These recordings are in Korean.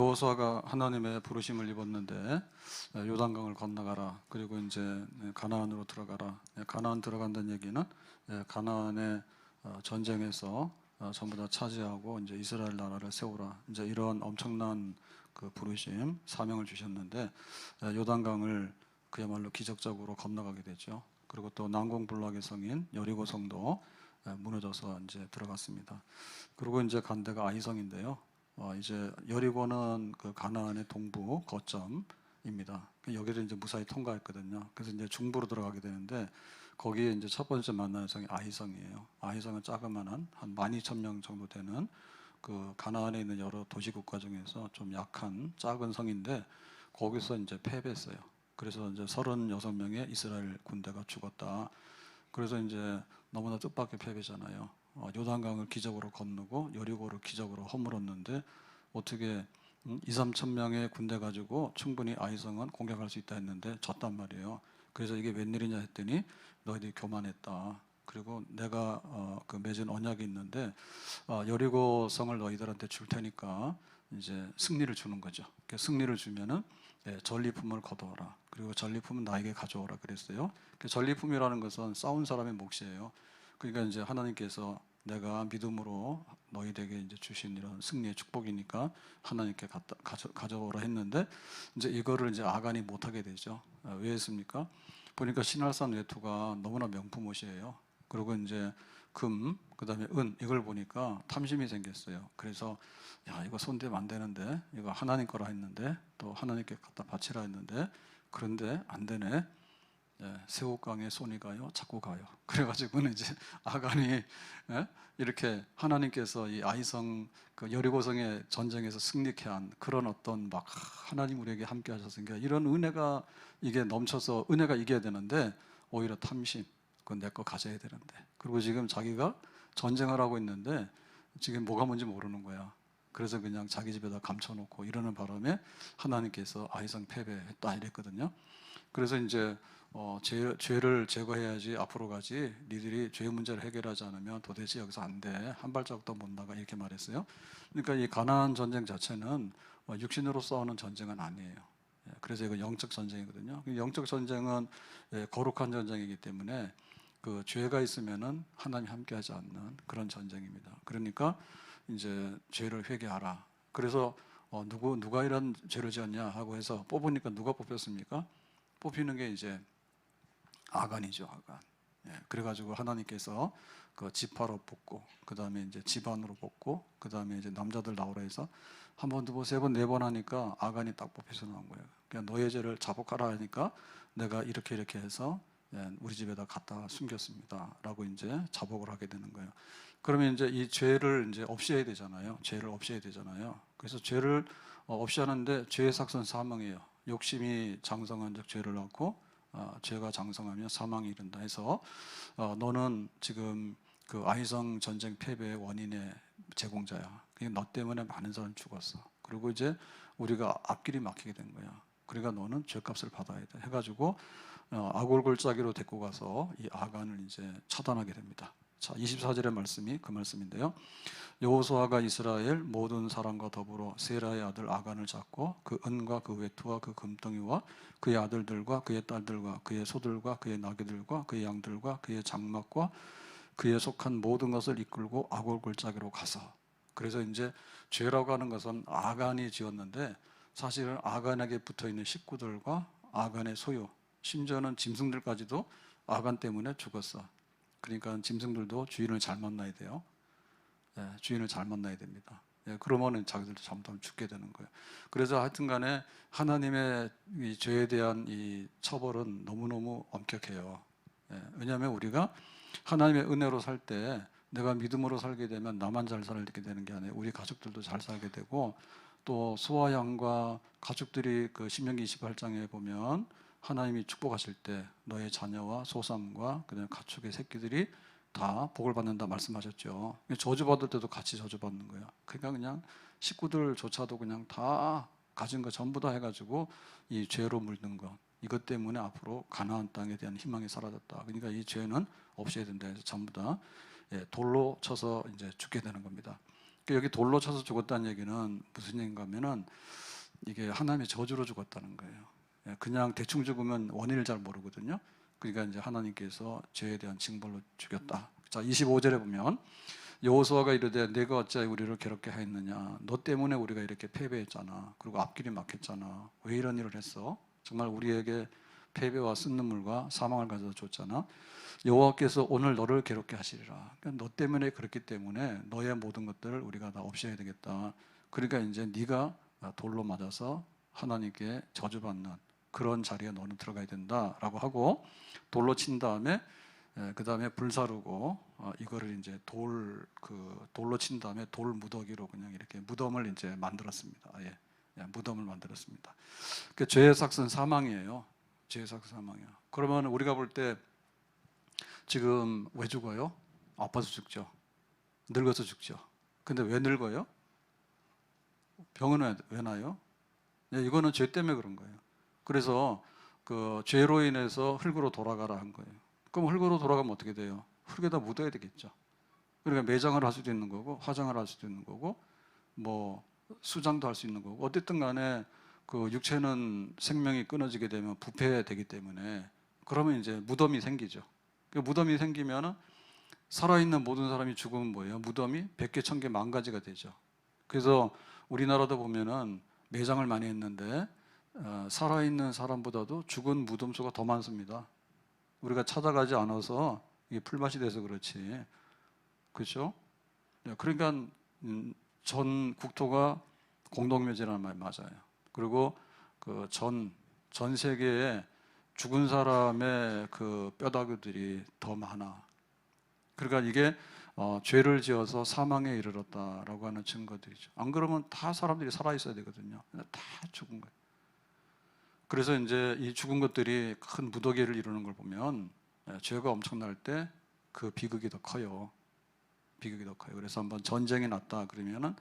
여호수아가 하나님의 부르심을 입었는데 요단강을 건너가라. 그리고 이제 가나안으로 들어가라. 가나안 들어간다는 얘기는 가나안의 전쟁에서 전부 다 차지하고 이제 이스라엘 나라를 세우라. 이제 이런 엄청난 그 부르심, 사명을 주셨는데 요단강을 그야말로 기적적으로 건너가게 되죠. 그리고 또 난공불락의 성인 여리고성도 무너져서 이제 들어갔습니다. 그리고 이제 간 데가 아이성인데요. 이제 여리고는 그 가나안의 동부 거점입니다. 여기를 이제 무사히 통과했거든요. 그래서 이제 중부로 들어가게 되는데 거기에 이제 첫 번째 만나는 성이 아이성이에요. 아이성은 자그마한 한 12,000명 정도 되는 그 가나안에 있는 여러 도시 국가 중에서 좀 약한 작은 성인데 거기서 이제 패배했어요. 그래서 이제 36명의 이스라엘 군대가 죽었다. 그래서 이제 너무나 뜻밖의 패배잖아요. 요단강을 기적으로 건너고 여리고를 기적으로 허물었는데 어떻게 2, 3천 명의 군대 가지고 충분히 아이성은 공격할 수 있다 했는데 졌단 말이에요. 그래서 이게 웬일이냐 했더니 너희들이 교만했다. 그리고 내가 그 맺은 언약이 있는데 여리고 성을 너희들한테 줄 테니까 이제 승리를 주는 거죠. 승리를 주면은 전리품을 거두어라. 그리고 전리품은 나에게 가져오라 그랬어요. 전리품이라는 것은 싸운 사람의 몫이에요. 그러니까 이제 하나님께서 내가 믿음으로 너희에게 이제 주신 이런 승리의 축복이니까 하나님께 가져오라 했는데 이제 이거를 이제 아간이 못하게 되죠. 왜 했습니까? 보니까 신할산 외투가 너무나 명품 옷이에요. 그리고 이제 금, 그다음에 은 이걸 보니까 탐심이 생겼어요. 그래서 야 이거 손대면 안 되는데 이거 하나님 거라 했는데 또 하나님께 갖다 바치라 했는데 그런데 안 되네. 새우깡에 손이 가요, 자꾸 가요. 그래가지고는 이제 아간이 이렇게 하나님께서 이 아이성 그 여리고성의 전쟁에서 승리케 한 그런 어떤 막 하나님 우리에게 함께 하셨으니까 이런 은혜가 이게 넘쳐서 은혜가 이겨야 되는데 오히려 탐심, 그건 내 거 가져야 되는데 그리고 지금 자기가 전쟁을 하고 있는데 지금 뭐가 뭔지 모르는 거야. 그래서 그냥 자기 집에다 감춰놓고 이러는 바람에 하나님께서 아이성 패배했다 이랬거든요. 그래서 이제 죄를 제거해야지 앞으로 가지. 니들이 죄 문제를 해결하지 않으면 도대체 여기서 안 돼. 한 발자국도 못 나가 이렇게 말했어요. 그러니까 이 가나안 전쟁 자체는 육신으로 싸우는 전쟁은 아니에요. 그래서 이거 영적 전쟁이거든요. 영적 전쟁은 거룩한 전쟁이기 때문에 그 죄가 있으면은 하나님 함께하지 않는 그런 전쟁입니다. 그러니까 이제 죄를 회개하라. 그래서 누가 이런 죄를 지었냐 하고 해서 뽑으니까 누가 뽑혔습니까? 뽑히는 게 이제 아간이죠, 아간. 그래가지고 하나님께서 그 지파로 뽑고, 그 다음에 이제 집안으로 뽑고, 그 다음에 이제 남자들 나오라 해서 한 번, 두 번, 세 번, 네 번 하니까 아간이 딱 뽑혀서 나온 거예요. 그냥 너의 죄를 자복하라 하니까 내가 이렇게 해서 우리 집에다 갖다 숨겼습니다.라고 이제 자복을 하게 되는 거예요. 그러면 이제 이 죄를 이제 없애야 되잖아요. 죄를 없애야 되잖아요. 그래서 죄를 없이 하는데 죄의 삭선 사망이에요. 욕심이 장성한 적 죄를 낳고 죄가 장성하면 사망이 이른다 해서 너는 지금 그 아이성 전쟁 패배의 원인의 제공자야. 너 때문에 많은 사람 죽었어. 그리고 이제 우리가 앞길이 막히게 된 거야. 그러니까 너는 죄값을 받아야 돼. 해가지고 아골골짜기로 데리고 가서 이 아간을 이제 처단하게 됩니다. 자, 24절의 말씀이 그 말씀인데요. 여호수아가 이스라엘 모든 사람과 더불어 세라의 아들 아간을 잡고 그 은과 그 외투와 그 금덩이와 그의 아들들과 그의 딸들과 그의 소들과 그의 나귀들과 그의 양들과 그의 장막과 그의 속한 모든 것을 이끌고 아골골짜기로 가서 그래서 이제 죄라고 하는 것은 아간이 지었는데 사실은 아간에게 붙어있는 식구들과 아간의 소유 심지어는 짐승들까지도 아간 때문에 죽었어. 그러니까 짐승들도 주인을 잘 만나야 돼요. 주인을 잘 만나야 됩니다. 그러면은 자기들도 잘못하면 죽게 되는 거예요. 그래서 하여튼간에 하나님의 이 죄에 대한 이 처벌은 너무너무 엄격해요. 왜냐하면 우리가 하나님의 은혜로 살 때 내가 믿음으로 살게 되면 나만 잘 살게 되는 게 아니에요. 우리 가족들도 잘 살게 되고 또 소와 양과 가족들이 그 신명기 28장에 보면 하나님이 축복하실 때 너의 자녀와 소삼과 그다음에 가축의 새끼들이 다 복을 받는다 말씀하셨죠. 저주받을 때도 같이 저주받는 거예요. 그러니까 그냥 식구들조차도 그냥 다 가진 거 전부 다 해가지고 이 죄로 물든 것 이것 때문에 앞으로 가나안 땅에 대한 희망이 사라졌다. 그러니까 이 죄는 없애야 된다 해서 전부 다 돌로 쳐서 이제 죽게 되는 겁니다. 여기 돌로 쳐서 죽었다는 얘기는 무슨 얘기인가 하면은 이게 하나님의 저주로 죽었다는 거예요. 그냥 대충 죽으면 원인을 잘 모르거든요. 그러니까 이제 하나님께서 죄에 대한 징벌로 죽였다. 자, 25절에 보면 여호수아가 이르되 내가 어찌하여 우리를 괴롭게 하였느냐, 너 때문에 우리가 이렇게 패배했잖아, 그리고 앞길이 막혔잖아, 왜 이런 일을 했어? 정말 우리에게 패배와 쓴눈물과 사망을 가져다 줬잖아. 여호와께서 오늘 너를 괴롭게 하시리라. 그러니까 너 때문에 그렇기 때문에 너의 모든 것들을 우리가 다 없애야 되겠다. 그러니까 이제 네가 돌로 맞아서 하나님께 저주받는 그런 자리에 너는 들어가야 된다라고 하고, 돌로 친 다음에 그 다음에 불사르고 이거를 이제 돌로 친 다음에 돌 무더기로 그냥 이렇게 무덤을 이제 만들었습니다. 무덤을 만들었습니다. 그 죄의 삭은 사망이에요. 죄의 삭은 사망이야. 그러면 우리가 볼 때 지금 왜 죽어요? 아파서 죽죠. 늙어서 죽죠. 근데 왜 늙어요? 병은 왜 나요? 이거는 죄 때문에 그런 거예요. 그래서 그 죄로 인해서 흙으로 돌아가라 한 거예요. 그럼 흙으로 돌아가면 어떻게 돼요? 흙에다 묻어야 되겠죠. 그러니까 매장을 할 수도 있는 거고, 화장을 할 수도 있는 거고, 뭐 수장도 할 수 있는 거고, 어쨌든 간에 그 육체는 생명이 끊어지게 되면 부패되기 때문에, 그러면 이제 무덤이 생기죠. 그 무덤이 생기면은 살아있는 모든 사람이 죽으면 뭐예요? 무덤이 100개, 1000개, 10,000가지가 되죠. 그래서 우리나라도 보면은 매장을 많이 했는데 살아있는 사람보다도 죽은 무덤 수가 더 많습니다. 우리가 찾아가지 않아서 이게 풀맛이 돼서 그렇지, 그렇죠? 그러니까 전 국토가 공동묘지라는 말 맞아요. 그리고 그 전 세계에 죽은 사람의 그 뼈다귀들이 더 많아. 그러니까 이게 죄를 지어서 사망에 이르렀다라고 하는 증거들이죠. 안 그러면 다 사람들이 살아 있어야 되거든요. 다 죽은 거예요. 그래서 이제 이 죽은 것들이 큰 무더기를 이루는 걸 보면 죄가 엄청날 때 그 비극이 더 커요. 비극이 더 커요. 그래서 한번 전쟁이 났다 그러면은,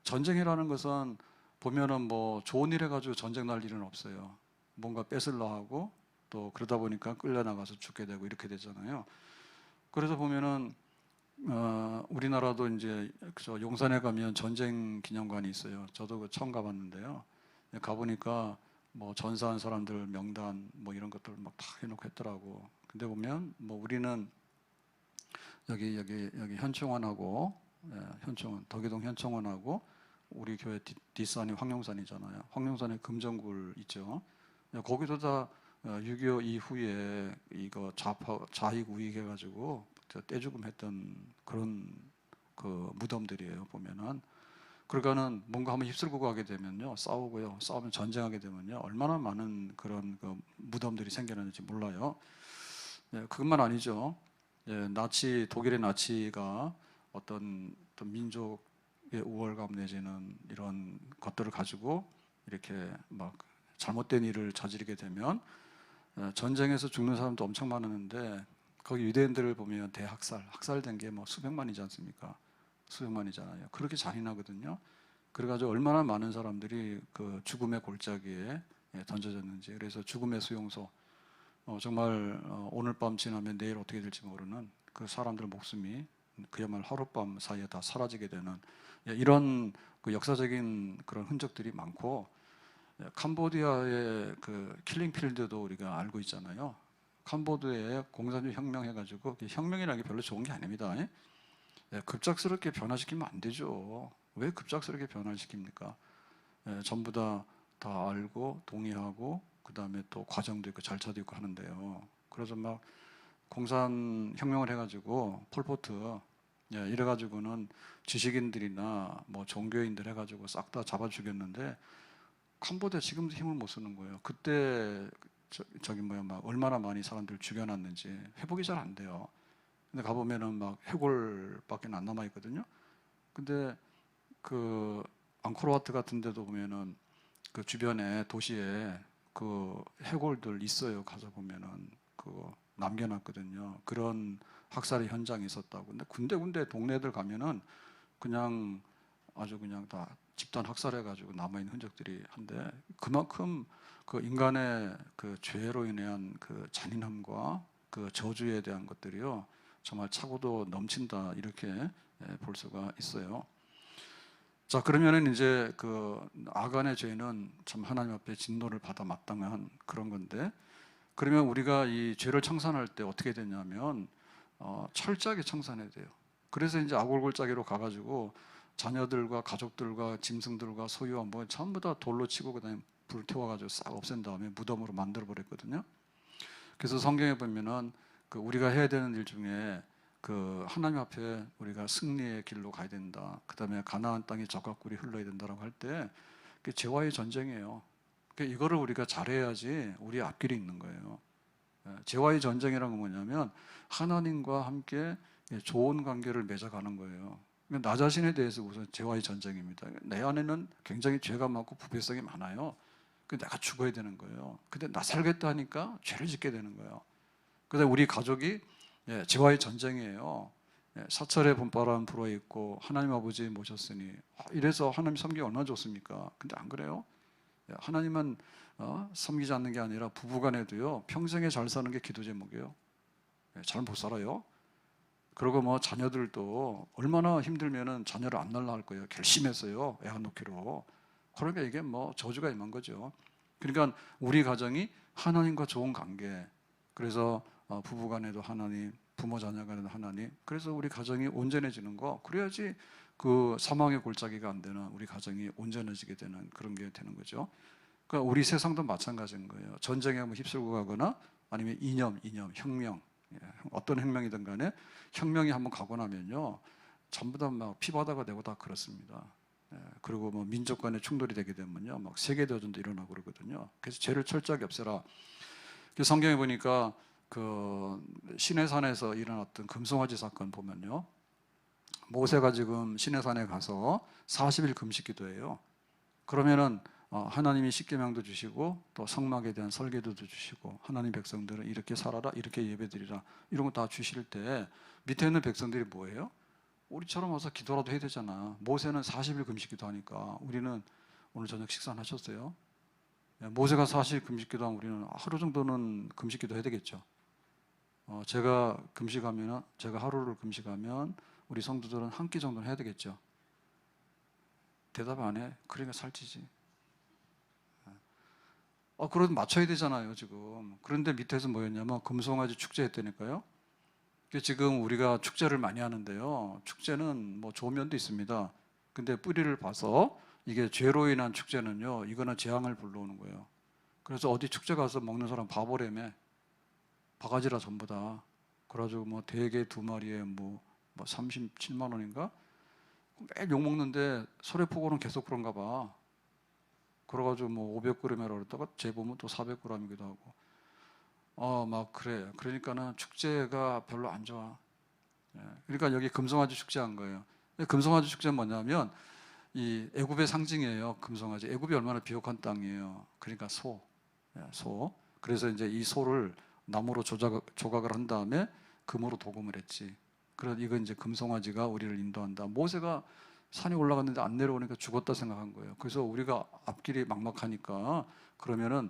전쟁이라는 것은 보면은 뭐 좋은 일 해가지고 전쟁 날 일은 없어요. 뭔가 뺏으려 하고 또 그러다 보니까 끌려나가서 죽게 되고 이렇게 되잖아요. 그래서 보면은 우리나라도 이제 저 용산에 가면 전쟁 기념관이 있어요. 저도 그 처음 가봤는데요. 가보니까 뭐 전사한 사람들 명단 뭐 이런 것들 막 다 해놓고 했더라고. 근데 보면 뭐 우리는 여기 현충원하고, 현충원, 덕유동 현충원하고 우리 교회 뒷산이 황룡산이잖아요. 황룡산에 금정굴 있죠. 거기도 다 6.25 이후에 이거 좌익 우익 해가지고 떼죽음 했던 그런 그 무덤들이에요. 보면은. 그러니까는 뭔가 한번 휩쓸고 가게 되면요, 싸우고요, 싸우면 전쟁하게 되면요, 얼마나 많은 그런 그 무덤들이 생겨나는지 몰라요. 그것만 아니죠. 독일의 나치가 어떤 민족의 우월감 내지는 이런 것들을 가지고 이렇게 막 잘못된 일을 저지르게 되면 전쟁에서 죽는 사람도 엄청 많았는데, 거기 유대인들을 보면 학살된 게 뭐 수백만이지 않습니까? 수백만이잖아요. 그렇게 잔인하거든요. 그래가지고 얼마나 많은 사람들이 그 죽음의 골짜기에 던져졌는지. 그래서 죽음의 수용소, 정말 오늘 밤 지나면 내일 어떻게 될지 모르는 그 사람들 목숨이 그야말로 하룻밤 사이에 다 사라지게 되는 이런 그 역사적인 그런 흔적들이 많고, 캄보디아의 그 킬링필드도 우리가 알고 있잖아요. 캄보디아에 공산주의 혁명해가지고, 혁명이라는 게 별로 좋은 게 아닙니다. 급작스럽게 변화시키면 안 되죠. 왜 급작스럽게 변화시킵니까? 전부 다 알고 동의하고 그 다음에 또 과정도 있고 절차도 있고 하는데요. 그래서 막 공산 혁명을 해가지고 폴포트 이래가지고는 지식인들이나 뭐 종교인들 해가지고 싹 다 잡아 죽였는데, 캄보디아 지금도 힘을 못 쓰는 거예요. 그때 막 얼마나 많이 사람들 죽여놨는지 회복이 잘 안 돼요. 근데 가보면은 막 해골밖에 안 남아 있거든요. 근데 그 앙코르와트 같은 데도 보면은 그 주변에 도시에 그 해골들 있어요. 가서 보면은 그거 남겨놨거든요. 그런 학살의 현장이 있었다고. 근데 군데 동네들 가면은 그냥 아주 그냥 다 집단 학살해가지고 남아있는 흔적들이 한데, 그만큼 그 인간의 그 죄로 인한 그 잔인함과 그 저주에 대한 것들이요, 정말 차고도 넘친다, 이렇게 볼 수가 있어요. 자, 그러면은 이제 그 아간의 죄는 참 하나님 앞에 진노를 받아 마땅한 그런 건데, 그러면 우리가 이 죄를 청산할 때 어떻게 되냐면 철저하게 청산해야 돼요. 그래서 이제 아골골짜기로 가가지고 자녀들과 가족들과 짐승들과 소유와 뭐 전부 다 돌로 치고 그다음에 불 태워가지고 싹 없앤 다음에 무덤으로 만들어 버렸거든요. 그래서 성경에 보면은 그 우리가 해야 되는 일 중에 그 하나님 앞에 우리가 승리의 길로 가야 된다. 그다음에 가나안 땅에 젖과 꿀이 흘러야 된다라고 할 때 그게 죄와의 전쟁이에요. 그러니까 이거를 우리가 잘해야지 우리 앞길이 있는 거예요. 죄와의 전쟁이라는 건 뭐냐면 하나님과 함께 좋은 관계를 맺어가는 거예요. 그러니까 나 자신에 대해서 우선 죄와의 전쟁입니다. 내 안에는 굉장히 죄가 많고 부패성이 많아요. 내가 죽어야 되는 거예요. 근데 나 살겠다 하니까 죄를 짓게 되는 거예요. 그래서 우리 가족이 죄와의 전쟁이에요. 사철의 봄바람 불어 있고 하나님 아버지 모셨으니 이래서 하나님 섬기기 얼마나 좋습니까? 근데 안 그래요? 하나님은 섬기지 않는 게 아니라 부부간에도요 평생에 잘 사는 게 기도 제목이에요. 잘 못 살아요. 그리고 뭐 자녀들도 얼마나 힘들면은 자녀를 안 낳으려 할 거예요. 결심했어요. 애 안 놓기로. 그러니까 이게 뭐 저주가 임한 거죠. 그러니까 우리 가정이 하나님과 좋은 관계. 그래서 부부간에도 하나님, 부모 자녀간에도 하나님. 그래서 우리 가정이 온전해지는 거. 그래야지 그 사망의 골짜기가 안 되는 우리 가정이 온전해지게 되는 그런 게 되는 거죠. 그러니까 우리 세상도 마찬가지인 거예요. 전쟁에 뭐 휩쓸고 가거나 아니면 이념, 혁명, 어떤 혁명이든 간에 혁명이 한번 가고 나면요 전부 다 막 피바다가 되고 다 그렇습니다. 그리고 뭐 민족 간의 충돌이 되게 되면요 막 세계대전도 일어나고 그러거든요. 그래서 죄를 철저하게 없애라. 성경에 보니까 그 시내산에서 일어났던 금송아지 사건 보면요 모세가 지금 시내산에 가서 40일 금식 기도해요. 그러면은 하나님이 십계명도 주시고 또 성막에 대한 설계도도 주시고 하나님 백성들은 이렇게 살아라 이렇게 예배드리라 이런 거 다 주실 때 밑에 있는 백성들이 뭐예요? 우리처럼 와서 기도라도 해야 되잖아. 모세는 40일 금식 기도하니까 우리는 오늘 저녁 식사는 하셨어요? 모세가 40일 금식 기도하면 우리는 하루 정도는 금식 기도 해야 되겠죠. 제가 금식하면 제가 하루를 금식하면 우리 성도들은 한 끼 정도는 해야 되겠죠. 대답 안 해. 그러니까 살찌지. 그래도 맞춰야 되잖아요, 지금. 그런데 밑에서 뭐였냐면 금송아지 축제 했다니까요. 지금 우리가 축제를 많이 하는데요. 축제는 뭐 좋은 면도 있습니다. 근데 뿌리를 봐서 이게 죄로 인한 축제는요, 이거는 재앙을 불러오는 거예요. 그래서 어디 축제 가서 먹는 사람 바보래매. 바가지라 전부 다. 그래가지고 뭐 대게 2마리에 뭐 37만 원인가? 매일 욕 먹는데 소래포고는 계속 그런가 봐. 그래가지고 뭐 500g이라고 그랬다가 재보면 또 400g이기도 하고. 막 그래. 그러니까는 축제가 별로 안 좋아. 그러니까 여기 금송아지 축제한 거예요. 금송아지 축제는 뭐냐면 이 애굽의 상징이에요. 금송아지. 애굽이 얼마나 비옥한 땅이에요. 그러니까 소. 그래서 이제 이 소를 나무로 조각을 한 다음에 금으로 도금을 했지. 그래서 이건 이제 금송아지가 우리를 인도한다. 모세가 산에 올라갔는데 안 내려오니까 죽었다 생각한 거예요. 그래서 우리가 앞길이 막막하니까 그러면은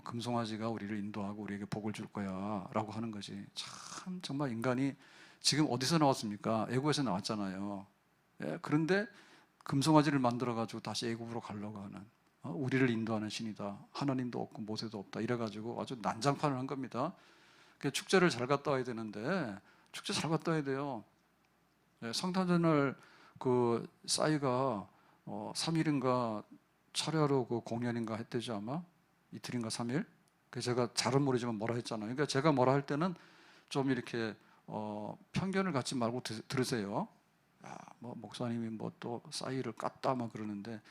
금송아지가 우리를 인도하고 우리에게 복을 줄 거야라고 하는 거지. 참 정말 인간이 지금 어디서 나왔습니까? 애굽에서 나왔잖아요. 그런데 금송아지를 만들어 가지고 다시 애굽으로 가려고 하는 우리를 인도하는 신이다. 하나님도 없고 모세도 없다. 이래가지고 아주 난장판을 한 겁니다. 축제를 잘 갔다 와야 되는데 축제 잘 갔다 와야 돼요. 성탄절날 그 싸이가 3일인가 차례하러 그 공연인가 했대죠 아마 이틀인가 3일. 그래서 제가 잘은 모르지만 뭐라 했잖아요. 그러니까 제가 뭐라 할 때는 좀 이렇게 편견을 갖지 말고 들으세요. 뭐 목사님이 뭐 또 싸이를 깠다 막 그러는데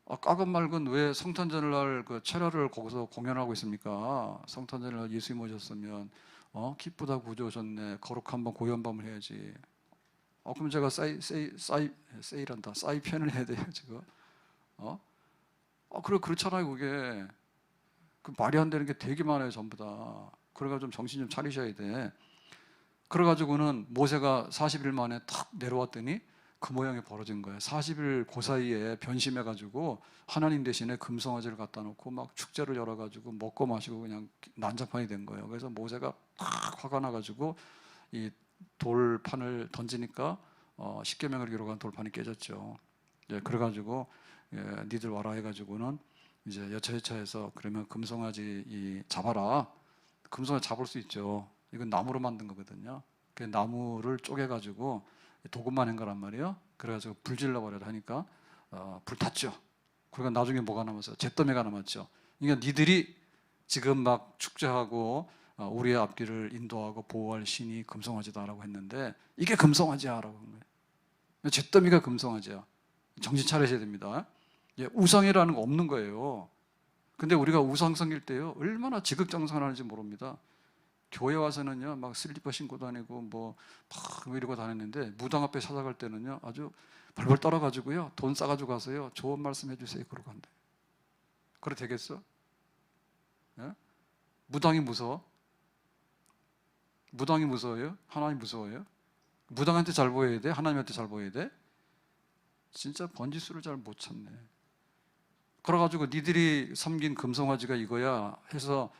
까건 말건 왜 성탄절날 그 철야를 거기서 공연하고 있습니까? 성탄절날 예수님 오셨으면 기쁘다 구주 오셨네 거룩한 밤 고요한 밤을 해야지. 그럼 제가 세일한다. 싸이 편을 해야 돼요, 지금. 그렇잖아요, 그게. 그 말이 안 되는 게 되게 많아요, 전부 다. 그래가지고 좀 정신 좀 차리셔야 돼. 그래가지고는 모세가 40일 만에 탁 내려왔더니 그 모양이 벌어진 거예요. 40일 그 사이에 변심해가지고 하나님 대신에 금송아지를 갖다 놓고 막 축제를 열어가지고 먹고 마시고 그냥 난장판이 된 거예요. 그래서 모세가 탁 화가 나가지고 이 돌판을 던지니까 십계명을 기록한 돌판이 깨졌죠. 그래가지고 니들 와라 해가지고는 이제 여차여차해서 그러면 금송아지 잡아라. 금송아지 잡을 수 있죠. 이건 나무로 만든 거거든요. 그 나무를 쪼개가지고 도금만 한 거란 말이에요. 그래가지고 불 질러버려라 하니까 불 탔죠. 그러니까 나중에 뭐가 남았어요? 잿더미가 남았죠. 그러니까 니들이 지금 막 축제하고 우리의 앞길을 인도하고 보호할 신이 금송아지다라고 했는데 이게 금송아지야라고 한 거예요. 잿더미가 금송아지야. 정신 차리셔야 됩니다. 우상이라는 거 없는 거예요. 근데 우리가 우상 섬길 때요 얼마나 지극정성하는지 모릅니다. 교회 와서는요 막 슬리퍼 신고 다니고 막 이러고 다녔는데 무당 앞에 찾아갈 때는요 아주 벌벌 떨어가지고요 돈 싸가지고 가서요 좋은 말씀 해주세요 그러고 간대. 그래 되겠어? 예? 무당이 무서워? 무당이 무서워요? 하나님 무서워요? 무당한테 잘 보여야 돼? 하나님한테 잘 보여야 돼? 진짜 번지수를 잘 못 찾네. 그래가지고 니들이 섬긴 금송아지가 이거야 해서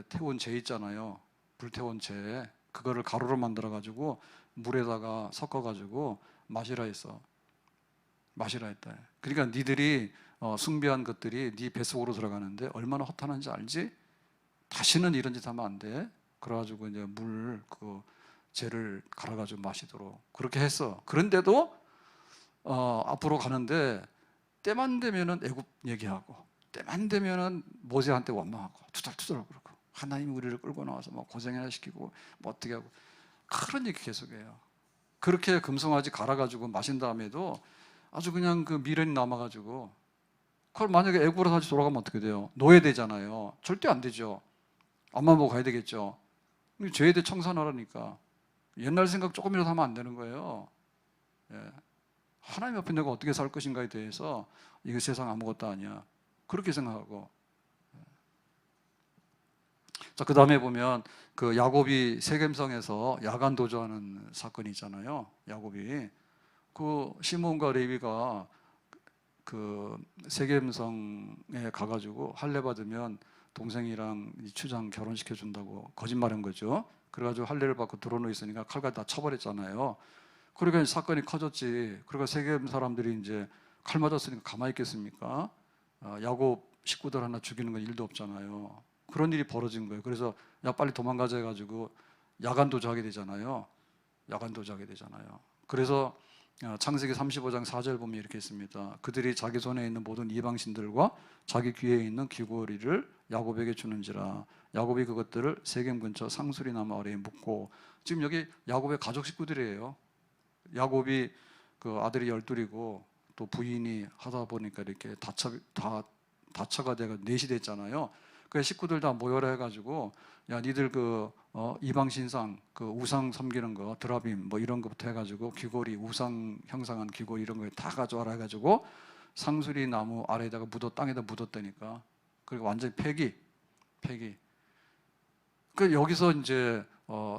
태운 재 있잖아요. 불태운 재 그거를 가루로 만들어가지고 물에다가 섞어가지고 마시라 했어. 마시라 했다. 그러니까 니들이 숭배한 것들이 네 뱃속으로 들어가는데 얼마나 허탄한지 알지? 다시는 이런 짓 하면 안 돼. 그래가지고 이제 재를 갈아가지고 마시도록 그렇게 했어. 그런데도 앞으로 가는데 때만 되면은 애굽 얘기하고 때만 되면은 모세한테 원망하고 투덜투덜 그러고 하나님이 우리를 끌고 나와서 뭐 고생이나 시키고 뭐 어떻게 하고 그런 얘기 계속해요. 그렇게 금송아지 갈아가지고 마신 다음에도 아주 그냥 그 미련이 남아가지고 그걸 만약에 애굽으로 다시 돌아가면 어떻게 돼요? 노예되잖아요. 절대 안 되죠. 앞만 보고 가야 되겠죠. 죄에 대해 청산하라니까 옛날 생각 조금이라도 하면 안 되는 거예요. 하나님 앞에 내가 어떻게 살 것인가에 대해서 이거 세상 아무것도 아니야 그렇게 생각하고. 자, 그 다음에 보면 그 야곱이 세겜성에서 야간 도주하는 사건이 있잖아요. 야곱이 그 시몬과 레위가 그 세겜성에 가가지고 할례 받으면 동생이랑 추장 결혼시켜 준다고 거짓말한 거죠. 그래가지고 할례를 받고 들어놓 있으니까 칼과 다 쳐버렸잖아요. 그러니까 사건이 커졌지. 그러니까 세겜 사람들이 이제 칼 맞았으니까 가만히 있겠습니까? 야곱 식구들 하나 죽이는 건 일도 없잖아요. 그런 일이 벌어진 거예요. 그래서 야 빨리 도망가자 해가지고 야간 도주하게 되잖아요. 야간 도주하게 되잖아요. 그래서 창세기 35장 4절 보면 이렇게 있습니다. 그들이 자기 손에 있는 모든 이방신들과 자기 귀에 있는 귀고리를 야곱에게 주는지라. 야곱이 그것들을 세겜 근처 상수리 나무 아래에 묻고. 지금 여기 야곱의 가족 식구들이에요. 야곱이 그 아들이 12이고 또 부인이 하다 보니까 이렇게 다처가 돼가 넷이 됐잖아요. 그 식구들 다 모여라 해가지고 야 니들 이방 신상 우상 섬기는 거 드라빔 뭐 이런 것부터 해가지고 귀고리 우상 형상한 귀고리 이런 거 다 가져와라 해가지고 상수리 나무 아래에다가 땅에다 묻었다니까. 그리고 완전히 폐기. 그 여기서 이제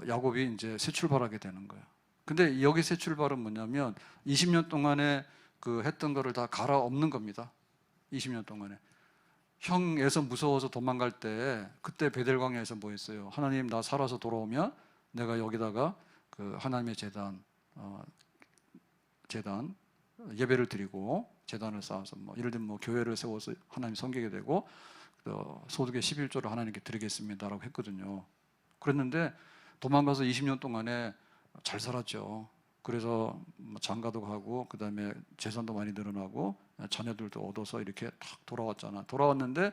야곱이 이제 새 출발하게 되는 거예요. 근데 여기 새 출발은 뭐냐면 20년 동안에 했던 거를 다 갈아엎는 겁니다. 20년 동안에. 형에서 무서워서 도망갈 때 그때 베델광야에서 뭐 했어요? 하나님 나 살아서 돌아오면 내가 여기다가 하나님의 제단 예배를 드리고 제단을 쌓아서 뭐 예를 들면 교회를 세워서 하나님 섬기게 되고 소득의 11조를 하나님께 드리겠습니다라고 했거든요. 그랬는데 도망가서 20년 동안에 잘 살았죠. 그래서 장가도 가고 그 다음에 재산도 많이 늘어나고 자녀들도 얻어서 이렇게 탁 돌아왔잖아. 돌아왔는데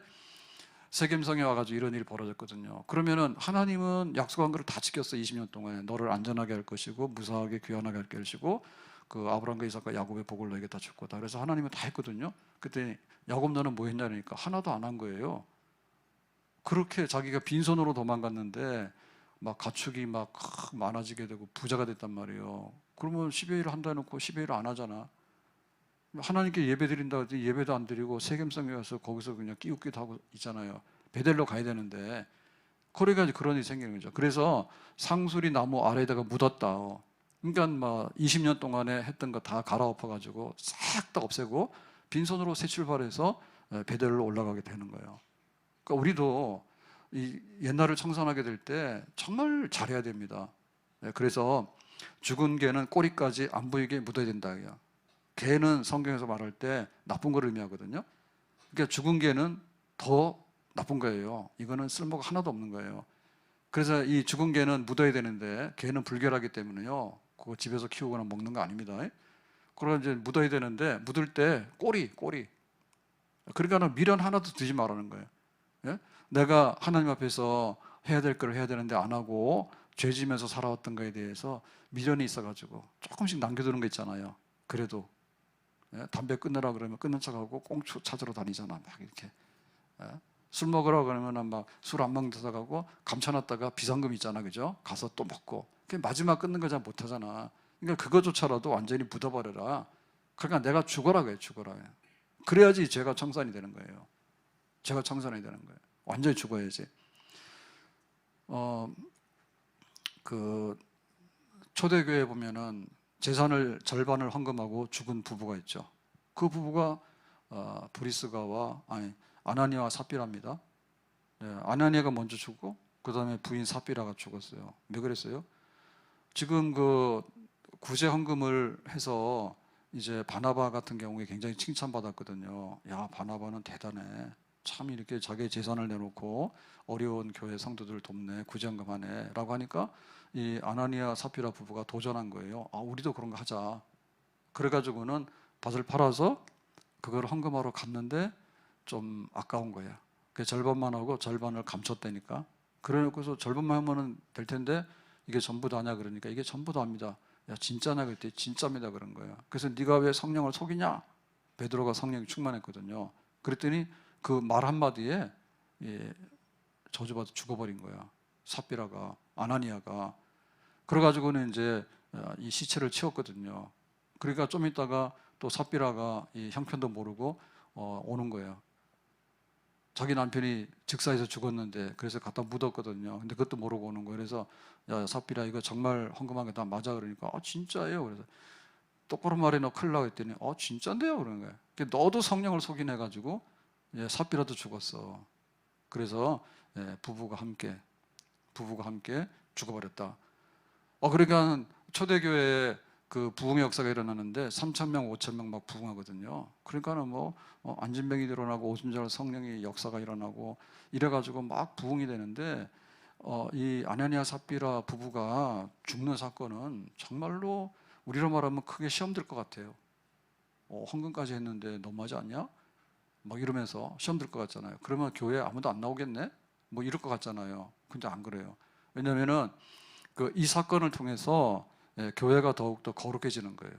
세겜성에 와가지고 이런 일이 벌어졌거든요. 그러면은 하나님은 약속한 것을 다 지켰어. 20년 동안에 너를 안전하게 할 것이고 무사하게 귀환하게 할 것이고 아브라함과 이삭과 야곱의 복을 너에게 다 줄 거다. 그래서 하나님은 다 했거든요. 그때 야곱 너는 뭐 했냐니까 하나도 안 한 거예요. 그렇게 자기가 빈손으로 도망갔는데 막 가축이 막 많아지게 되고 부자가 됐단 말이에요. 그러면 10의 1을 한다 해놓고 10의 1을 안 하잖아. 하나님께 예배 드린다 하더니 예배도 안 드리고 세겜성에 가서 거기서 그냥 끼웃끼웃 하고 있잖아요. 베델로 가야 되는데 그래가지고 그런 일이 생기는 거죠. 그래서 상수리 나무 아래에다가 묻었다. 그러니까 막 20년 동안에 했던 거 다 갈아엎어가지고 싹 다 없애고 빈손으로 새 출발해서 베델로 올라가게 되는 거예요. 그러니까 우리도 이 옛날을 청산하게 될 때 정말 잘해야 됩니다. 그래서 죽은 개는 꼬리까지 안 보이게 묻어야 된다. 개는 성경에서 말할 때 나쁜 걸 의미하거든요. 그러니까 죽은 개는 더 나쁜 거예요. 이거는 쓸모가 하나도 없는 거예요. 그래서 이 죽은 개는 묻어야 되는데 개는 불결하기 때문에요. 그거 집에서 키우거나 먹는 거 아닙니다. 그러나 이제 묻어야 되는데 묻을 때 꼬리. 그러니까 미련 하나도 두지 말라는 거예요. 예? 내가 하나님 앞에서 해야 될 걸 해야 되는데 안 하고 죄 지면서 살아왔던 거에 대해서 미련이 있어가지고 조금씩 남겨두는 거 있잖아요. 그래도 담배 끊으라 그러면 끊는 척하고 꽁초 찾으러 다니잖아. 막 이렇게 술 먹으라 그러면 막 술 안 먹는다 가고 감춰놨다가 비상금 있잖아, 그죠? 가서 또 먹고 마지막 끊는 거 잘 못하잖아. 그러니까 그거조차라도 완전히 묻어버려라. 그러니까 내가 죽어라 그래, 죽어라. 그래야지 죄가 청산이 되는 거예요. 죄가 청산이 되는 거예요. 완전히 죽어야지. 그 초대교회 보면은 재산을 절반을 헌금하고 죽은 부부가 있죠. 그 부부가 브리스가와 아나니아와 삽비라입니다. 아나니아가 먼저 죽고 그 다음에 부인 삽비라가 죽었어요. 왜 그랬어요? 지금 그 구제 헌금을 해서 이제 바나바 같은 경우에 굉장히 칭찬받았거든요. 야, 바나바는 대단해. 참 이렇게 자기의 재산을 내놓고 어려운 교회 성도들을 돕네, 구제 헌금하네 라고 하니까 이 아나니아 삽비라 부부가 도전한 거예요. 우리도 그런 거 하자. 그래가지고는 밭을 팔아서 그걸 헌금하러 갔는데 좀 아까운 거야. 그 절반만 하고 절반을 감췄다니까. 그래놓고서 절반만 하면은 될 텐데 이게 전부 다냐 그러니까 이게 전부 다입니다. 야, 진짜냐 그랬더니 진짜입니다 그런 거예요. 그래서 네가 왜 성령을 속이냐? 베드로가 성령이 충만했거든요. 그랬더니 그 말 한마디에 저주받아 죽어버린 거야. 삽비라가, 아나니아가. 그래가지고는 이제 이 시체를 치웠거든요. 그러니까 좀 있다가 또 삽비라가 이 형편도 모르고 오는 거예요. 자기 남편이 즉사해서 죽었는데 그래서 갖다 묻었거든요. 근데 그것도 모르고 오는 거예요. 그래서 야, 삽비라 이거 정말 헌금한 게 다 맞아 그러니까 진짜예요. 그래서 똑바로 말해 너 큰일 나고 했더니 진짜인데요 그러는 거예요. 너도 성령을 속이내가지고 삽비라도 죽었어. 그래서 부부가 함께 죽어버렸다. 그러니까 초대교회에 그 부흥의 역사가 일어나는데 3,000명, 5,000명 막 부흥하거든요. 그러니까는 안진병이 일어나고 오순절 성령의 역사가 일어나고 이래가지고 막 부흥이 되는데 이 아나니아 삽비라 부부가 죽는 사건은 정말로 우리로 말하면 크게 시험 들 것 같아요. 헌금까지 했는데 너무하지 않냐? 막 이러면서 시험 들 것 같잖아요. 그러면 교회에 아무도 안 나오겠네? 뭐 이럴 것 같잖아요. 근데 안 그래요. 왜냐면은 이 사건을 통해서 교회가 더욱더 거룩해지는 거예요.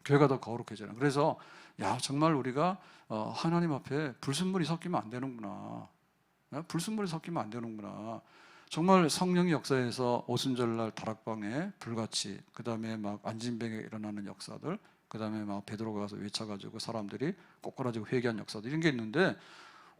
교회가 더 거룩해지는 거예요. 그래서 야, 정말 우리가 하나님 앞에 불순물이 섞이면 안 되는구나. 불순물이 섞이면 안 되는구나. 정말 성령의 역사에서 오순절날 다락방에 불같이, 그 다음에 막 안진병에 일어나는 역사들, 그 다음에 막 베드로가 가서 외쳐가지고 사람들이 꼬꾸라지고 회개한 역사들 이런 게 있는데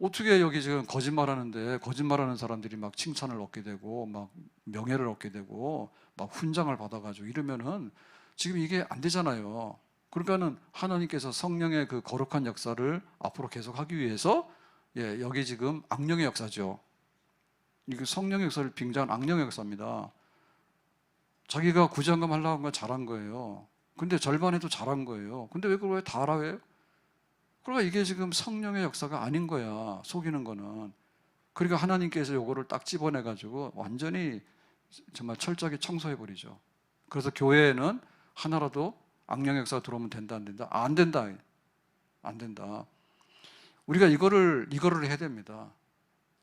어떻게 여기 지금 거짓말하는데 거짓말하는 사람들이 막 칭찬을 얻게 되고 막 명예를 얻게 되고 막 훈장을 받아가지고 이러면은 지금 이게 안 되잖아요. 그러니까는 하나님께서 성령의 그 거룩한 역사를 앞으로 계속하기 위해서 여기 지금 악령의 역사죠. 이게 성령의 역사를 빙자한 악령의 역사입니다. 자기가 구제헌금 하려고 한 건 잘한 거예요. 근데 절반에도 잘한 거예요. 근데 왜 그걸 왜 다 하라 해요? 그러니까 이게 지금 성령의 역사가 아닌 거야. 속이는 거는. 그러니까 하나님께서 요거를 딱 집어내가지고 완전히 정말 철저하게 청소해버리죠. 그래서 교회에는 하나라도 악령 역사가 들어오면 된다, 안 된다? 안 된다. 안 된다. 우리가 이거를 해야 됩니다.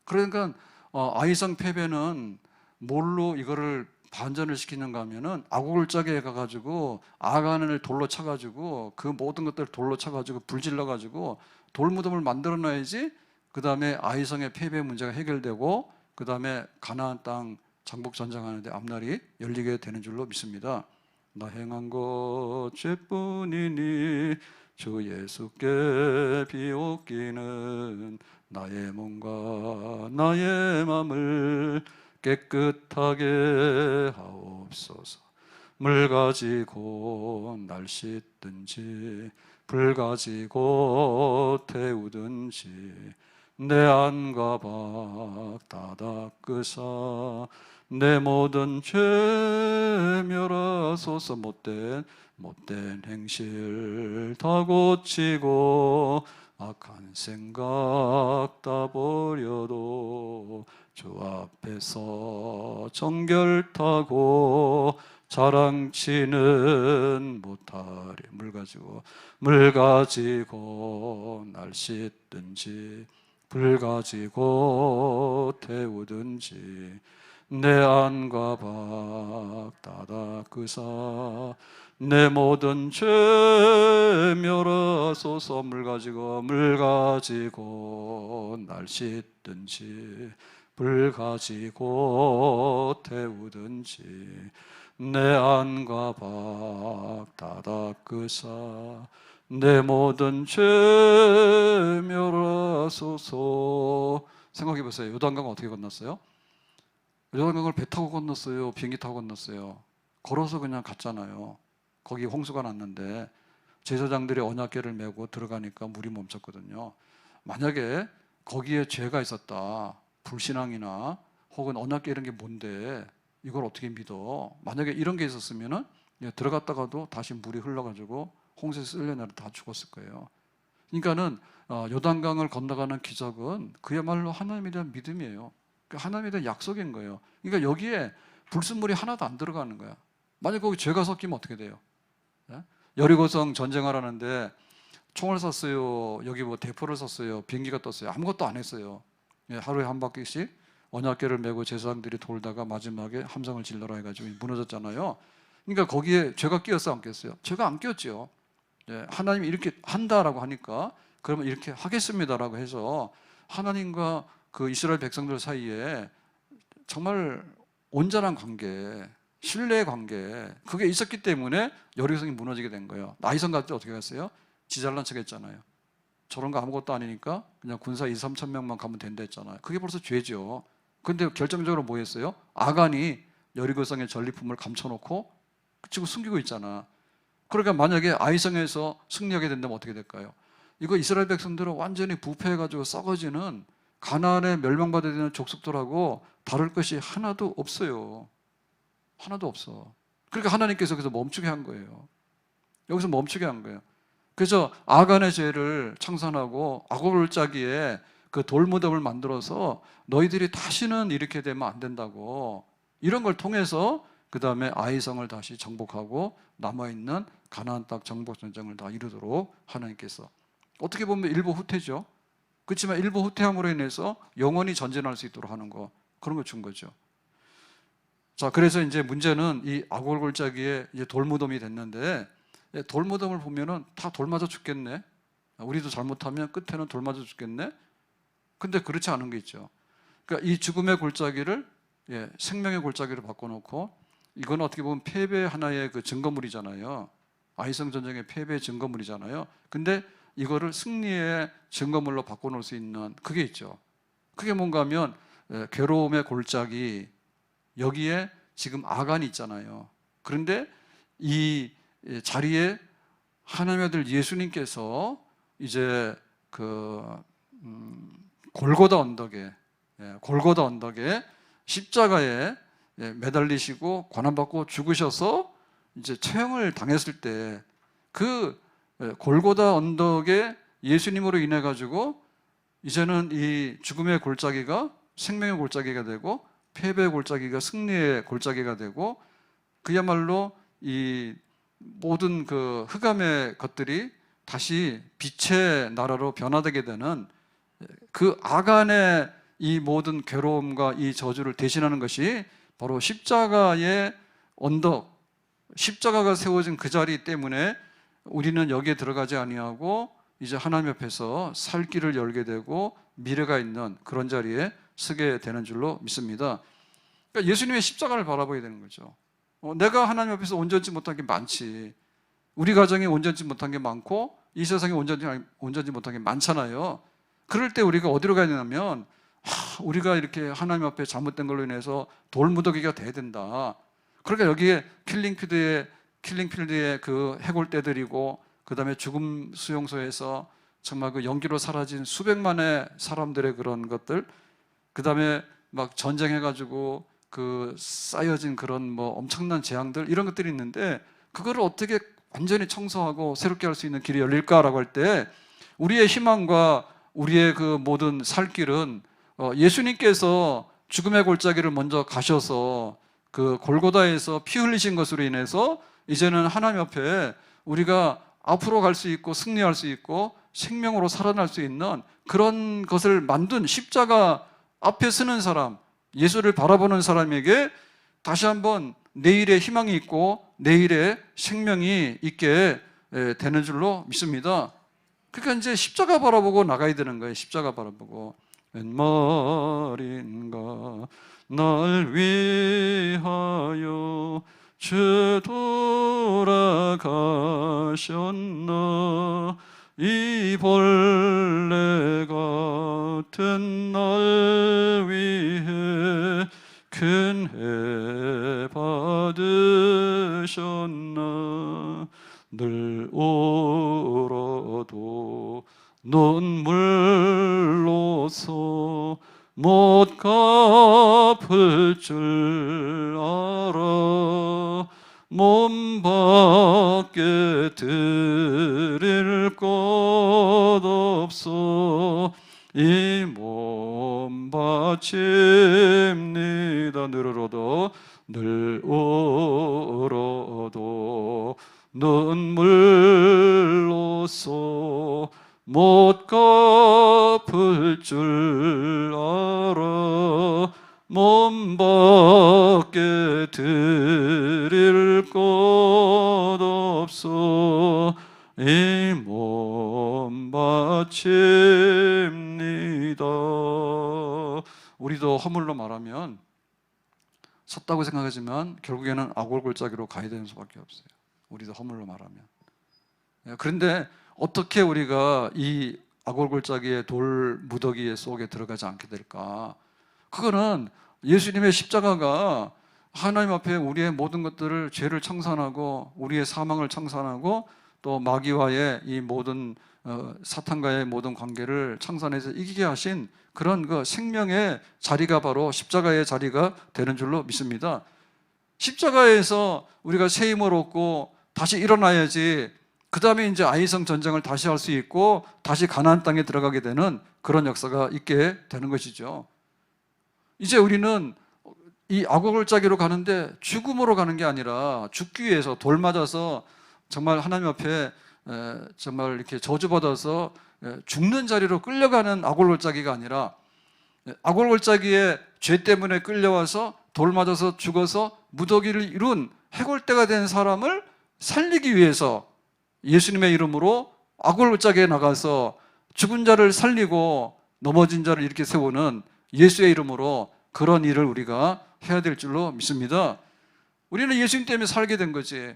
그러니까 아이성 패배는 뭘로 이거를 반전을 시키는가 하면은 아고글짝에 가가지고 아간을 돌로 쳐가지고 그 모든 것들을 돌로 쳐가지고 불질러가지고 돌무덤을 만들어놔야지 그 다음에 아이성의 패배 문제가 해결되고 그 다음에 가나안 땅 정복 전쟁하는데 앞날이 열리게 되는 줄로 믿습니다. 나 행한 것 죄뿐이니 주 예수께 비옵기는 나의 몸과 나의 맘을 깨끗하게 하옵소서. 물 가지고 날 씻든지 불 가지고 태우든지 내 안과 밖 다 닦으사 내 모든 죄 멸하소서. 못된 행실 다 고치고 악한 생각 다 버려도 주 앞에서 정결타고 자랑치는 못하리. 물 가지고 날 씻든지 불 가지고 태우든지 내 안과 밖 다 닦으사 내 모든 죄 멸하소서. 물 가지고 날 씻든지 불 가지고 태우든지 내 안과 밖 다 닦으사 내 모든 죄 멸하소서. 생각해 보세요. 요단강 어떻게 건넜어요? 요단강을 배 타고 건넜어요? 비행기 타고 건넜어요? 걸어서 그냥 갔잖아요. 거기 홍수가 났는데 제사장들이 언약궤를 메고 들어가니까 물이 멈췄거든요. 만약에 거기에 죄가 있었다, 불신앙이나 혹은 언약궤 이런 게 뭔데 이걸 어떻게 믿어? 만약에 이런 게 있었으면은 들어갔다가도 다시 물이 흘러가지고 홍수에 쓸려내려 다 죽었을 거예요. 그러니까는 요단강을 건너가는 기적은 그야말로 하나님에 대한 믿음이에요. 하나님에 대한 약속인 거예요. 그러니까 여기에 불순물이 하나도 안 들어가는 거야. 만약 거기 죄가 섞이면 어떻게 돼요? 여리고성 전쟁하라는데 총을 쐈어요. 여기 뭐 대포를 쐈어요. 비행기가 떴어요. 아무것도 안 했어요. 하루에 한 바퀴씩 언약궤를 메고 제사장들이 돌다가 마지막에 함성을 질러라 해가지고 무너졌잖아요. 그러니까 거기에 죄가 끼었어, 안 끼었어요? 죄가 안 끼었죠. 하나님이 이렇게 한다라고 하니까 그러면 이렇게 하겠습니다라고 해서 하나님과 그 이스라엘 백성들 사이에 정말 온전한 관계, 신뢰의 관계, 그게 있었기 때문에 여리고성이 무너지게 된 거예요. 아이성 갈 때 어떻게 했어요? 지잘난 척 했잖아요. 저런 거 아무것도 아니니까 그냥 군사 2, 3천 명만 가면 된다 했잖아요. 그게 벌써 죄죠. 근데 결정적으로 뭐 했어요? 아간이 여리고성의 전리품을 감춰놓고 지금 숨기고 있잖아. 그러니까 만약에 아이성에서 승리하게 된다면 어떻게 될까요? 이거 이스라엘 백성들은 완전히 부패해가지고 썩어지는 가나안에 멸망받아야 되는 족속들하고 다를 것이 하나도 없어요. 하나도 없어. 그러니까 하나님께서 그래서 멈추게 한 거예요. 여기서 멈추게 한 거예요. 그래서 아간의 죄를 청산하고 아골짜기에 그 돌무덤을 만들어서 너희들이 다시는 이렇게 되면 안 된다고, 이런 걸 통해서 그 다음에 아이성을 다시 정복하고 남아있는 가나안 땅 정복 전쟁을 다 이루도록 하나님께서, 어떻게 보면 일부 후퇴죠. 그렇지만 일부 후퇴함으로 인해서 영원히 전진할 수 있도록 하는 거, 그런 거 준 거죠. 자, 그래서 이제 문제는 이 아골골짜기에 이제 돌무덤이 됐는데, 돌무덤을 보면은 다 돌 맞아 죽겠네. 우리도 잘못하면 끝에는 돌 맞아 죽겠네. 근데 그렇지 않은 게 있죠. 그러니까 이 죽음의 골짜기를 생명의 골짜기로 바꿔놓고, 이건 어떻게 보면 패배 하나의 그 증거물이잖아요. 아이성 전쟁의 패배의 증거물이잖아요. 근데 이거를 승리의 증거물로 바꿔놓을 수 있는 그게 있죠. 그게 뭔가 하면 괴로움의 골짜기, 여기에 지금 아간이 있잖아요. 그런데 이 자리에 하나님의 아들 예수님께서 이제 그 골고다 언덕에 십자가에 매달리시고 고난받고 죽으셔서 이제 처형을 당했을 때 그 골고다 언덕에 예수님으로 인해 가지고 이제는 이 죽음의 골짜기가 생명의 골짜기가 되고 패배의 골짜기가 승리의 골짜기가 되고, 그야말로 이 모든 그 흑암의 것들이 다시 빛의 나라로 변화되게 되는 그 아간의 이 모든 괴로움과 이 저주를 대신하는 것이 바로 십자가의 언덕, 십자가가 세워진 그 자리 때문에 우리는 여기에 들어가지 아니하고 이제 하나님 앞에서 살 길을 열게 되고 미래가 있는 그런 자리에 서게 되는 줄로 믿습니다. 그러니까 예수님의 십자가를 바라보게 되는 거죠. 내가 하나님 앞에서 온전치 못한 게 많지. 우리 가정에 온전치 못한 게 많고 이 세상에 온전치 못한 게 많잖아요. 그럴 때 우리가 어디로 가야 되냐면, 우리가 이렇게 하나님 앞에 잘못된 걸로 인해서 돌무더기가 돼야 된다. 그러니까 여기에 킬링필드의 그 해골대들이고, 그 다음에 죽음 수용소에서 정말 그 연기로 사라진 수백만의 사람들의 그런 것들, 그 다음에 막 전쟁해가지고 그 쌓여진 그런 뭐 엄청난 재앙들 이런 것들이 있는데 그거를 어떻게 완전히 청소하고 새롭게 할 수 있는 길이 열릴까라고 할 때 우리의 희망과 우리의 그 모든 살 길은 예수님께서 죽음의 골짜기를 먼저 가셔서 그 골고다에서 피 흘리신 것으로 인해서 이제는 하나님 앞에 우리가 앞으로 갈 수 있고 승리할 수 있고 생명으로 살아날 수 있는 그런 것을 만든 십자가 앞에 서는 사람, 예수를 바라보는 사람에게 다시 한번 내일의 희망이 있고 내일의 생명이 있게 되는 줄로 믿습니다. 그러니까 이제 십자가 바라보고 나가야 되는 거예요. 십자가 바라보고. 웬 말인가 날 위하여 주 돌아가셨나 이 벌레 같은 날 위해 큰 해 받으셨나 늘 울어도 눈물로서 못 갚을 줄 알아 몸 밖에 드릴 것 없어 이 몸 바칩니다. 늘 울어도 눈물로써 못 갚을 줄 알아 몸 밖에 드릴 것 없어 이 몸 바칩니다. 우리도 허물로 말하면 섰다고 생각하지만 결국에는 악골골짜기로 가야 되는 수밖에 없어요. 우리도 허물로 말하면. 그런데 어떻게 우리가 이 악골골짜기의 돌 무더기 속에 들어가지 않게 될까? 그거는 예수님의 십자가가 하나님 앞에 우리의 모든 것들을 죄를 청산하고 우리의 사망을 청산하고 또 마귀와의 이 모든 사탄과의 모든 관계를 청산해서 이기게 하신 그런 그 생명의 자리가 바로 십자가의 자리가 되는 줄로 믿습니다. 십자가에서 우리가 새 힘을 얻고 다시 일어나야지 그 다음에 이제 아이성 전쟁을 다시 할 수 있고 다시 가나안 땅에 들어가게 되는 그런 역사가 있게 되는 것이죠. 이제 우리는 이 악골짜기로 가는데 죽음으로 가는 게 아니라 죽기 위해서 돌 맞아서 정말 하나님 앞에 정말 이렇게 저주받아서 죽는 자리로 끌려가는 악골골짜기가 아니라 악골골짜기에 죄 때문에 끌려와서 돌 맞아서 죽어서 무더기를 이룬 해골대가 된 사람을 살리기 위해서 예수님의 이름으로 악골골짜기에 나가서 죽은 자를 살리고 넘어진 자를 이렇게 세우는 예수의 이름으로 그런 일을 우리가 해야 될 줄로 믿습니다. 우리는 예수님 때문에 살게 된 거지.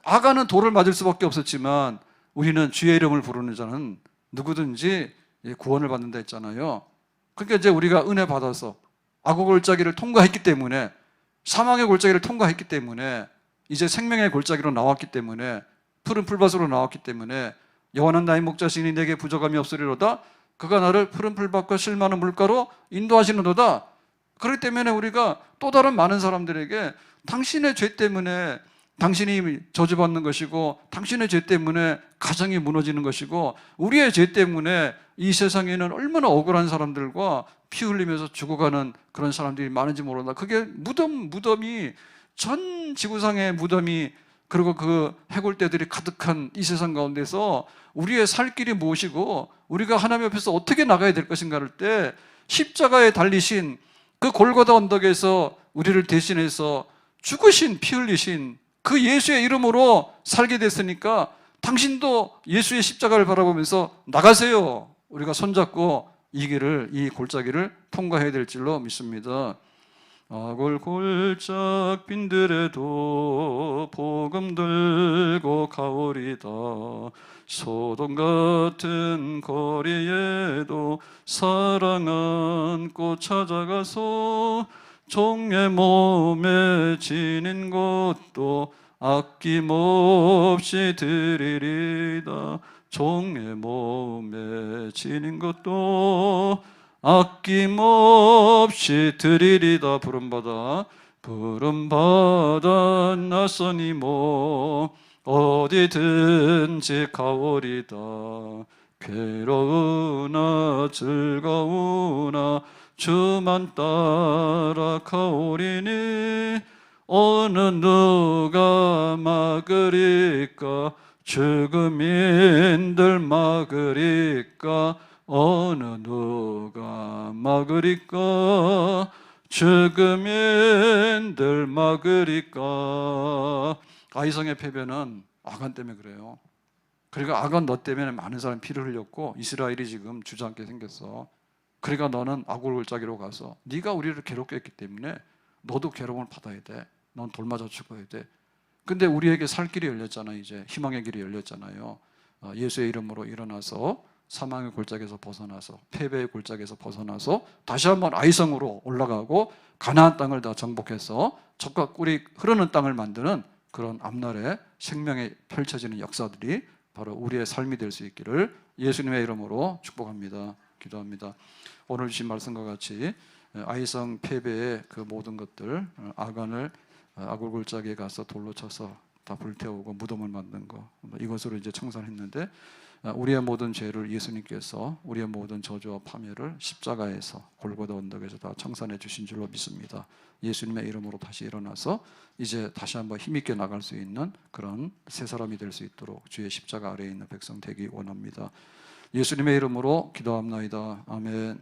아가는 돌을 맞을 수밖에 없었지만 우리는 주의 이름을 부르는 자는 누구든지 구원을 받는다 했잖아요. 그러니까 이제 우리가 은혜 받아서 악의 골짜기를 통과했기 때문에 사망의 골짜기를 통과했기 때문에 이제 생명의 골짜기로 나왔기 때문에 푸른 풀밭으로 나왔기 때문에 여호와는 나의 목자시니 내게 부족함이 없으리로다 그가 나를 푸른 풀밭과 실 많은 물가로 인도하시는도다. 그렇기 때문에 우리가 또 다른 많은 사람들에게 당신의 죄 때문에 당신이 저주받는 것이고 당신의 죄 때문에 가정이 무너지는 것이고 우리의 죄 때문에 이 세상에는 얼마나 억울한 사람들과 피 흘리면서 죽어가는 그런 사람들이 많은지 모른다. 그게 무덤이 전 지구상의 무덤이 그리고 그 해골대들이 가득한 이 세상 가운데서 우리의 살 길이 무엇이고 우리가 하나님 앞에서 어떻게 나가야 될 것인가 할 때 십자가에 달리신 그 골고다 언덕에서 우리를 대신해서 죽으신 피 흘리신 그 예수의 이름으로 살게 됐으니까 당신도 예수의 십자가를 바라보면서 나가세요. 우리가 손잡고 이 길을, 이 골짜기를 통과해야 될 줄로 믿습니다. 악골골짝 빈들에도 복음 들고 가오리다. 소돔 같은 거리에도 사랑 안고 찾아가서 종의 몸에 지닌 것도 아낌없이 드리리다. 종의 몸에 지닌 것도 아낌없이 드리리다. 부름받아 나서니모 어디든지 가오리다. 괴로우나 즐거우나 주만 따라 가오리니 어느 누가 막으리까. 죽음인들 막으리까. 어느 누가 막으리까. 죽음인들 막으리까. 아이성의 패배는 아간 때문에 그래요. 그러니까 아간 너 때문에 많은 사람이 피를 흘렸고 이스라엘이 지금 주저앉게 생겼어. 그러니까 너는 아굴 골짜기로 가서 네가 우리를 괴롭게 했기 때문에 너도 괴로움을 받아야 돼. 넌 돌 맞아 죽어야 돼. 근데 우리에게 살 길이 열렸잖아요. 이제 희망의 길이 열렸잖아요. 예수의 이름으로 일어나서 사망의 골짜기에서 벗어나서 패배의 골짜기에서 벗어나서 다시 한번 아이성으로 올라가고 가나안 땅을 다 정복해서 젖과 꿀이 흐르는 땅을 만드는 그런 앞날에 생명이 펼쳐지는 역사들이 바로 우리의 삶이 될 수 있기를 예수님의 이름으로 축복합니다. 기도합니다. 오늘 주신 말씀과 같이 아이성 패배의 그 모든 것들, 아간을 아굴 골짜기에 가서 돌로 쳐서 다 불태우고 무덤을 만든 거, 이것으로 이제 청산했는데 우리의 모든 죄를 예수님께서 우리의 모든 저주와 파멸을 십자가에서 골고다 언덕에서 다 청산해 주신 줄로 믿습니다. 예수님의 이름으로 다시 일어나서 이제 다시 한번 힘있게 나갈 수 있는 그런 새 사람이 될 수 있도록 주의 십자가 아래에 있는 백성 되기 원합니다. 예수님의 이름으로 기도합나이다. 아멘.